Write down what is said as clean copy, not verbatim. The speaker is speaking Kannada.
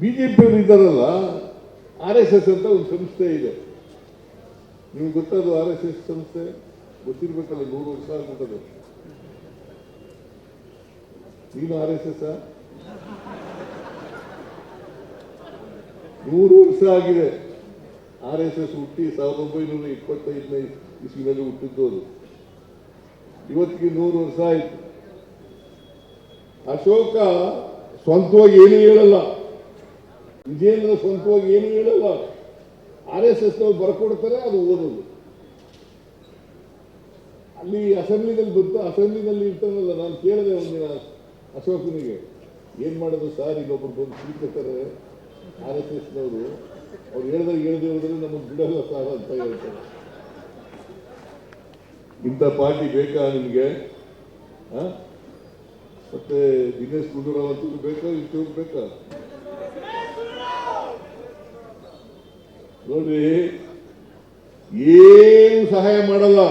ಬಿಜೆಪಿಯವರು ಇದ್ದಾರಲ್ಲ, RSS ಅಂತ ಒಂದು ಸಂಸ್ಥೆ ಇದೆ. ನಿಮ್ಗೆ ಗೊತ್ತದು RSS ಸಂಸ್ಥೆ? ಗೊತ್ತಿರ್ಬೇಕಲ್ಲ, 100 ವರ್ಷ ಆಗ್ಬಿಟ್ಟದು. ನೀನು RSS 100 ವರ್ಷ ಆಗಿದೆ. RSS ಹುಟ್ಟಿ 1925ನೇ ಇಸ್ವಿನಲ್ಲಿ ಹುಟ್ಟಿದ್ದು ಅದು. ಇವತ್ತಿಗೆ 100 ವರ್ಷ ಆಯ್ತು. ಅಶೋಕ ಸ್ವಂತವಾಗಿ ಏನು ಹೇಳಲ್ಲ, ವಿಜೇಂದ್ರ ಸ್ವಂತವಾಗಿ ಏನು ಹೇಳಲ್ಲ. RSS ನವರು ಬರ್ಕೊಡ್ತಾರೆ, ಅದು ಓದೋದು. ಅಲ್ಲಿ ಅಸೆಂಬ್ಲಿನಲ್ಲಿ ಇರ್ತಾನಲ್ಲ, ನಾನು ಕೇಳಿದೆ ಒಂದಿನ ಅಶೋಕನಿಗೆ, ಏನ್ ಮಾಡೋದು ಸರ್, ಇನ್ನೊಬ್ರು ಬಂದು ಸ್ವೀಕರಿಸ್ತಾರೆ RSS ನವರು, ಅವ್ರು ಹೇಳ್ದೆ ಹೋದ್ರೆ ನಮಗೆ ಬಿಡಲ್ಲ ಸರ್ ಅಂತ ಹೇಳ್ತಾರೆ. ಇಂಥ ಪಾರ್ಟಿ ಬೇಕಾ ನಿಮ್ಗೆ? ಮತ್ತೆ ದಿನೇಶ್ ಗುಂಡೂರಾವ್ ಅಂತ ಬೇಕಾ, ಇಷ್ಟು ಬೇಕಾ? ನೋಡ್ರಿ, ಏನು ಸಹಾಯ ಮಾಡಲ್ಲ.